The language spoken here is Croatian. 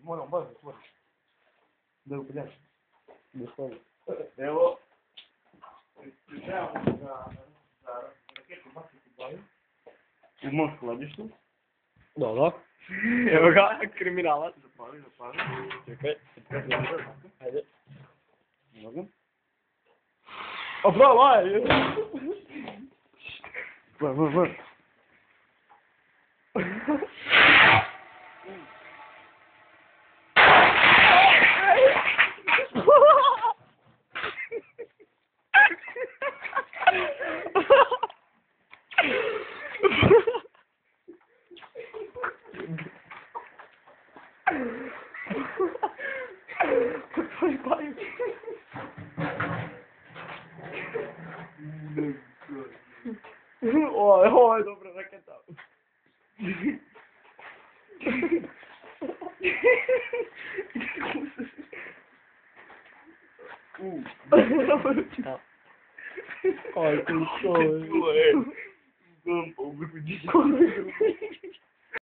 Moram baš zatvoriti. Da ga podjačim. Gospodin. Evo. Pripremamo za raketu Bakicu Baju. U mom skladištu. Dobro. Evo ga, kriminalac. Zapavi. Čekaj. Ajde. Mogam? A bravo, ajde. Var. Oj, dobra raketa. Ой, ты что? Ой, бомба, выходи.